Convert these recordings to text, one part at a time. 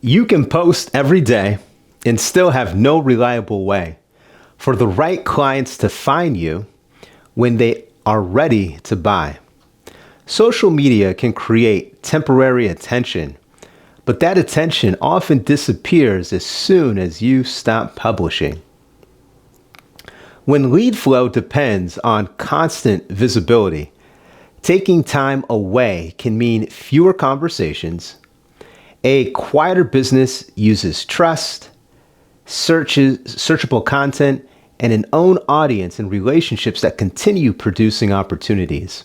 You can post every day and still have no reliable way for the right clients to find you when they are ready to buy. Social media can create temporary attention, but that attention often disappears as soon as you stop publishing. When lead flow depends on constant visibility, taking time away can mean fewer conversations. A quieter business uses trust, searchable content, and an own audience and relationships that continue producing opportunities.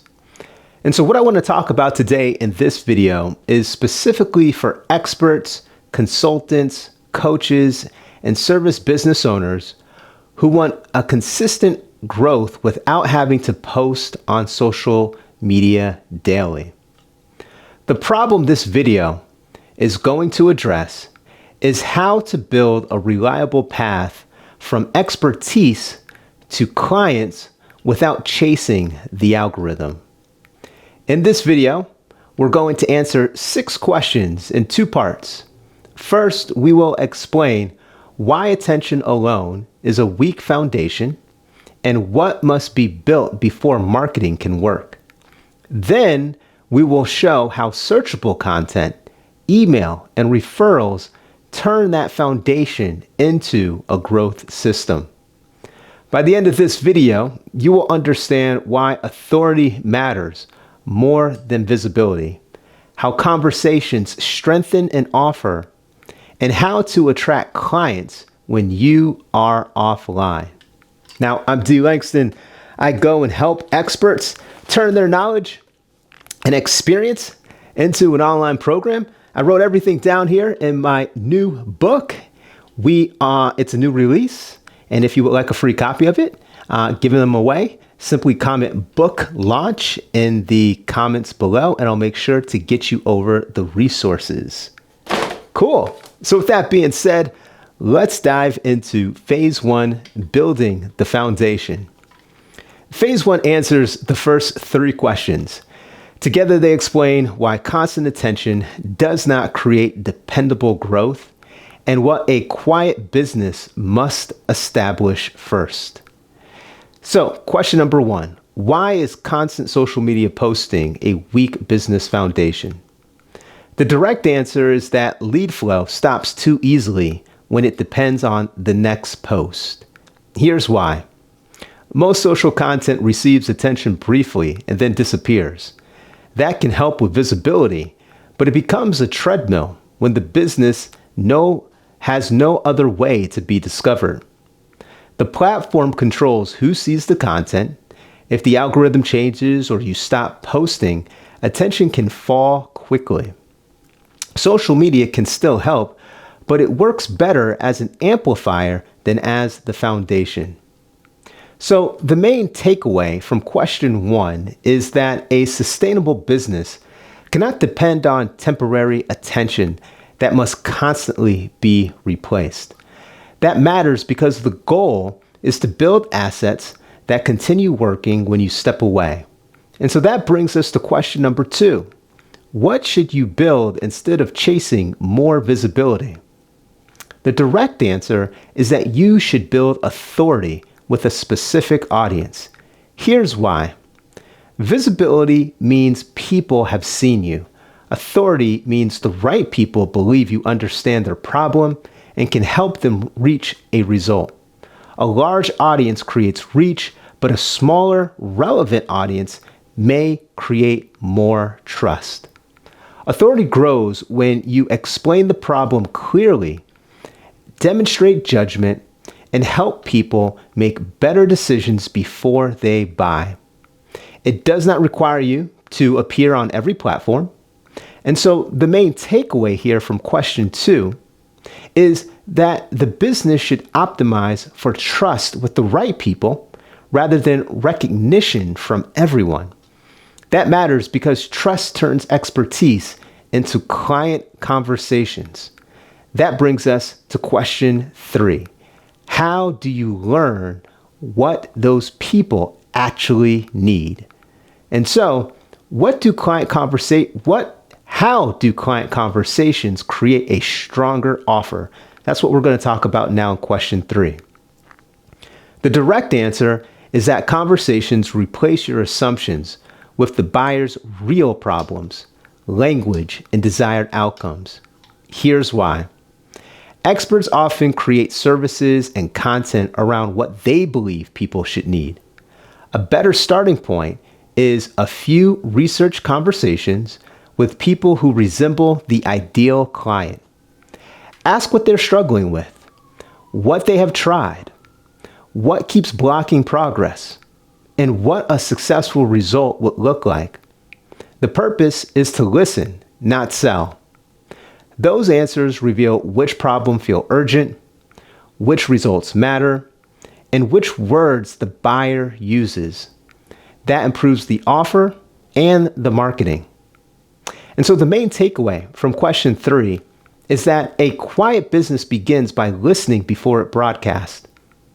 And so what I want to talk about today in this video is specifically for experts, consultants, coaches, and service business owners who want a consistent growth without having to post on social media daily. The problem this video is going to address is how to build a reliable path from expertise to clients without chasing the algorithm. In this video, we're going to answer 6 questions in 2 parts. First, we will explain why attention alone is a weak foundation and what must be built before marketing can work. Then, we will show how searchable content, email, and referrals turn that foundation into a growth system. By the end of this video, you will understand why authority matters more than visibility, how conversations strengthen an offer, and how to attract clients when you are offline. Now, I'm D. Langston. I go and help experts turn their knowledge and experience into an online program. I wrote everything down here in my new book. It's a new release, and if you would like a free copy of it, giving them away, simply comment book launch in the comments below, and I'll make sure to get you over the resources. Cool. So with that being said, let's dive into phase 1, building the foundation. Phase 1 answers the first 3 questions. Together, they explain why constant attention does not create dependable growth and what a quiet business must establish first. So, question number 1, why is constant social media posting a weak business foundation? The direct answer is that lead flow stops too easily when it depends on the next post. Here's why. Most social content receives attention briefly and then disappears. That can help with visibility, but it becomes a treadmill when the business has no other way to be discovered. The platform controls who sees the content. If the algorithm changes or you stop posting, attention can fall quickly. Social media can still help, but it works better as an amplifier than as the foundation. So the main takeaway from question 1 is that a sustainable business cannot depend on temporary attention that must constantly be replaced. That matters because the goal is to build assets that continue working when you step away. And so that brings us to question number 2. What should you build instead of chasing more visibility? The direct answer is that you should build authority with a specific audience. Here's why. Visibility means people have seen you. Authority means the right people believe you understand their problem and can help them reach a result. A large audience creates reach, but a smaller, relevant audience may create more trust. Authority grows when you explain the problem clearly, demonstrate judgment, and help people make better decisions before they buy. It does not require you to appear on every platform. And so the main takeaway here from question 2 is that the business should optimize for trust with the right people rather than recognition from everyone. That matters because trust turns expertise into client conversations. That brings us to question 3. How do you learn what those people actually need? And so, how How do client conversations create a stronger offer? That's what we're going to talk about now in question 3. The direct answer is that conversations replace your assumptions with the buyer's real problems, language, and desired outcomes. Here's why. Experts often create services and content around what they believe people should need. A better starting point is a few research conversations with people who resemble the ideal client. Ask what they're struggling with, what they have tried, what keeps blocking progress, and what a successful result would look like. The purpose is to listen, not sell. Those answers reveal which problems feel urgent, which results matter, and which words the buyer uses. That improves the offer and the marketing. And so the main takeaway from question 3 is that a quiet business begins by listening before it broadcasts.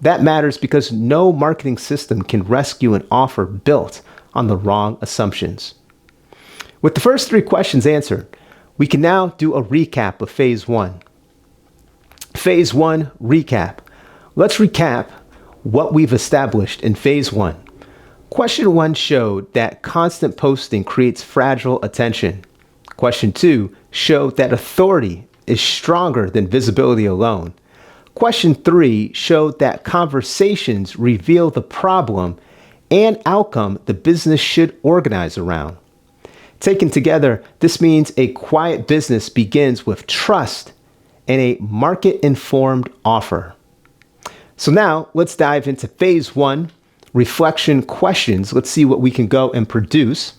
That matters because no marketing system can rescue an offer built on the wrong assumptions. With the first 3 questions answered, we can now do a recap of phase 1. Phase 1 recap. Let's recap what we've established in phase 1. Question 1 showed that constant posting creates fragile attention. Question 2 showed that authority is stronger than visibility alone. Question 3 showed that conversations reveal the problem and outcome the business should organize around. Taken together, this means a quiet business begins with trust and a market-informed offer. So now let's dive into phase 1, reflection questions. Let's see what we can go and produce.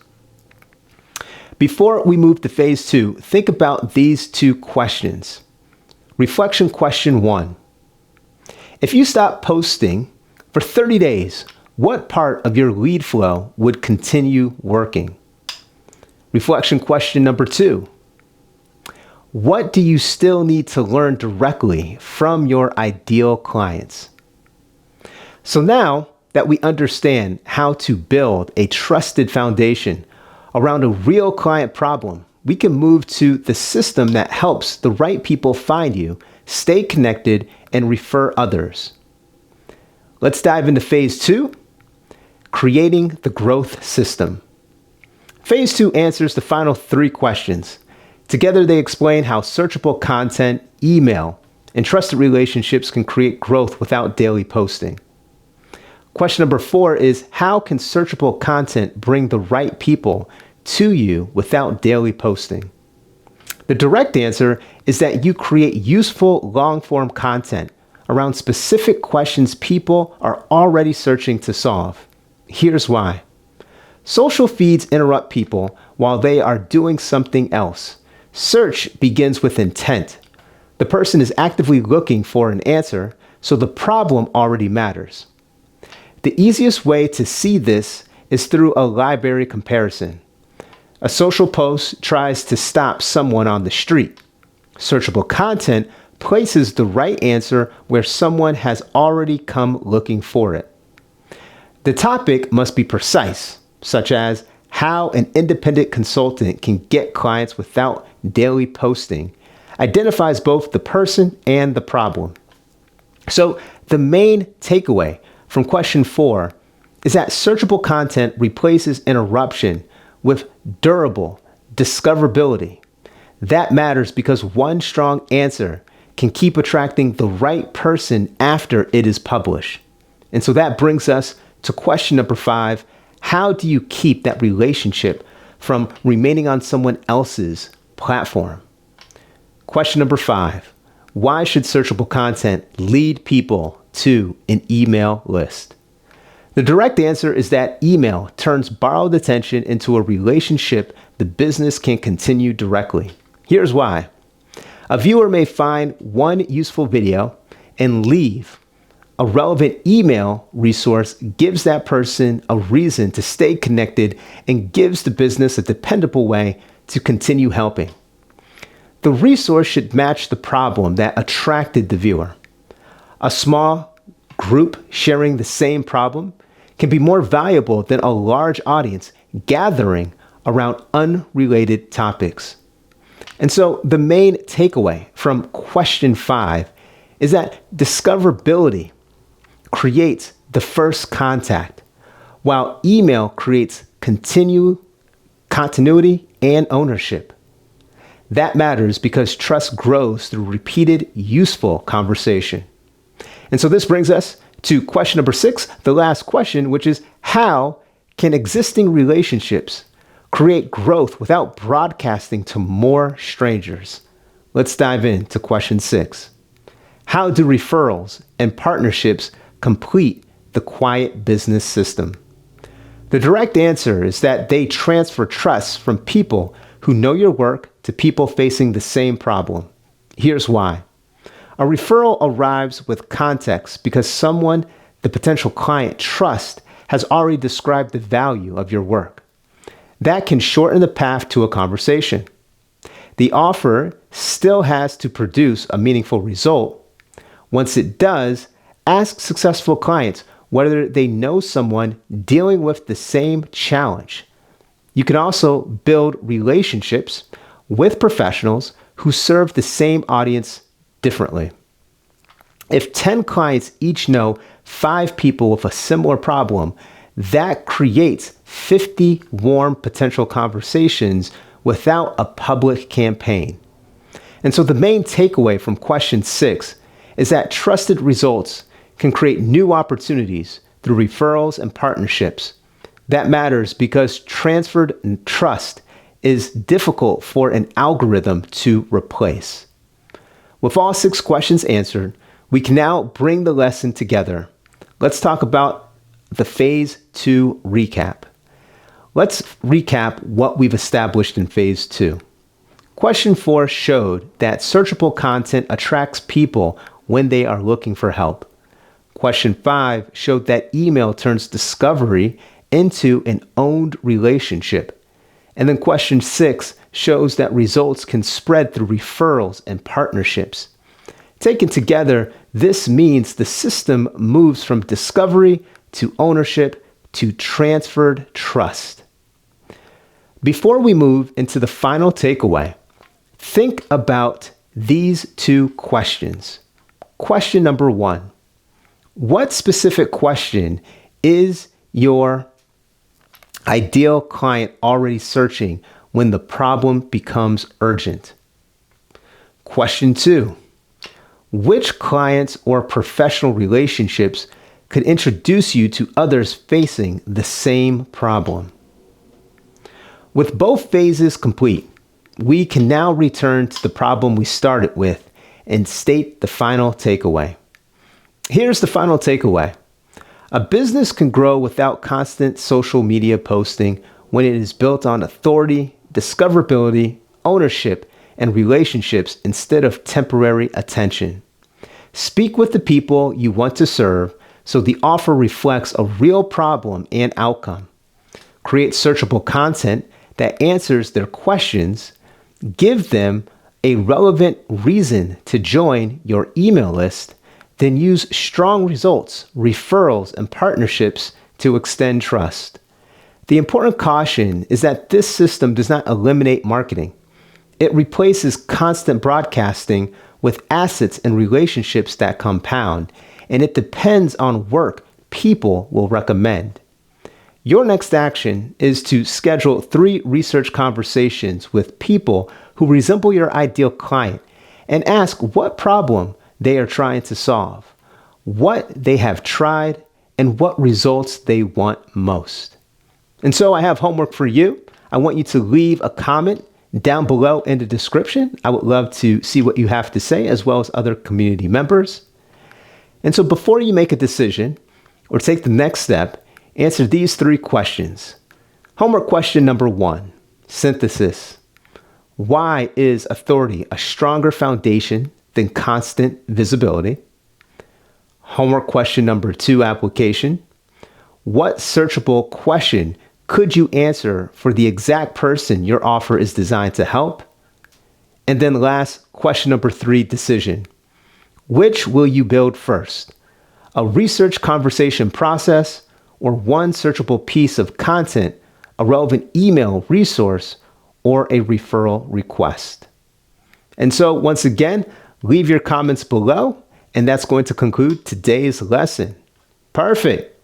Before we move to phase 2, think about these 2 questions. Reflection question 1. If you stop posting for 30 days, what part of your lead flow would continue working? Reflection question number 2. What do you still need to learn directly from your ideal clients? So now that we understand how to build a trusted foundation around a real client problem, we can move to the system that helps the right people find you, stay connected, and refer others. Let's dive into phase 2, creating the growth system. Phase 2 answers the final 3 questions. Together, they explain how searchable content, email, and trusted relationships can create growth without daily posting. Question number 4 is, how can searchable content bring the right people to you without daily posting? The direct answer is that you create useful long-form content around specific questions people are already searching to solve. Here's why. Social feeds interrupt people while they are doing something else. Search begins with intent. The person is actively looking for an answer, so the problem already matters. The easiest way to see this is through a library comparison. A social post tries to stop someone on the street. Searchable content places the right answer where someone has already come looking for it. The topic must be precise, such as how an independent consultant can get clients without daily posting, identifies both the person and the problem. So the main takeaway from question 4 is that searchable content replaces interruption with durable discoverability. That matters because one strong answer can keep attracting the right person after it is published. And so that brings us to question number 5. How do you keep that relationship from remaining on someone else's platform? Question number 5. Why should searchable content lead people to an email list? The direct answer is that email turns borrowed attention into a relationship the business can continue directly. Here's why. A viewer may find one useful video and leave. A relevant email resource gives that person a reason to stay connected and gives the business a dependable way to continue helping. The resource should match the problem that attracted the viewer. A small group sharing the same problem can be more valuable than a large audience gathering around unrelated topics. And so the main takeaway from question 5 is that discoverability creates the first contact, while email creates continuity and ownership. That matters because trust grows through repeated, useful conversation. And so this brings us to question number 6, the last question, which is how can existing relationships create growth without broadcasting to more strangers? Let's dive into question 6. How do referrals and partnerships complete the quiet business system? The direct answer is that they transfer trust from people who know your work to people facing the same problem. Here's why. A referral arrives with context because someone the potential client trusts has already described the value of your work. That can shorten the path to a conversation. The offer still has to produce a meaningful result. Once it does, ask successful clients whether they know someone dealing with the same challenge. You can also build relationships with professionals who serve the same audience differently. If 10 clients each know 5 people with a similar problem, that creates 50 warm potential conversations without a public campaign. And so the main takeaway from question 6 is that trusted results can create new opportunities through referrals and partnerships. That matters because transferred trust is difficult for an algorithm to replace. With all 6 questions answered, we can now bring the lesson together. Let's talk about the phase 2 recap. Let's recap what we've established in phase 2. Question 4 showed that searchable content attracts people when they are looking for help. Question 5 showed that email turns discovery into an owned relationship. And then question 6 shows that results can spread through referrals and partnerships. Taken together, this means the system moves from discovery to ownership to transferred trust. Before we move into the final takeaway, think about these 2 questions. Question number 1. What specific question is your ideal client already searching when the problem becomes urgent? Question 2. Which clients or professional relationships could introduce you to others facing the same problem? With both phases complete, we can now return to the problem we started with and state the final takeaway. Here's the final takeaway. A business can grow without constant social media posting when it is built on authority, discoverability, ownership, and relationships instead of temporary attention. Speak with the people you want to serve so the offer reflects a real problem and outcome. Create searchable content that answers their questions. Give them a relevant reason to join your email list. Then use strong results, referrals, and partnerships to extend trust. The important caution is that this system does not eliminate marketing. It replaces constant broadcasting with assets and relationships that compound, and it depends on work people will recommend. Your next action is to schedule 3 research conversations with people who resemble your ideal client and ask what problem they are trying to solve, what they have tried, and what results they want most. And so I have homework for you. I want you to leave a comment down below in the description. I would love to see what you have to say, as well as other community members. And so before you make a decision or take the next step, answer these 3 questions. Homework question number 1, synthesis. Why is authority a stronger foundation than constant visibility? Homework question number 2, application. What searchable question could you answer for the exact person your offer is designed to help? And then last, question number 3, decision. Which will you build first? A research conversation process or one searchable piece of content, a relevant email resource, or a referral request. And so once again, leave your comments below, and that's going to conclude today's lesson. Perfect.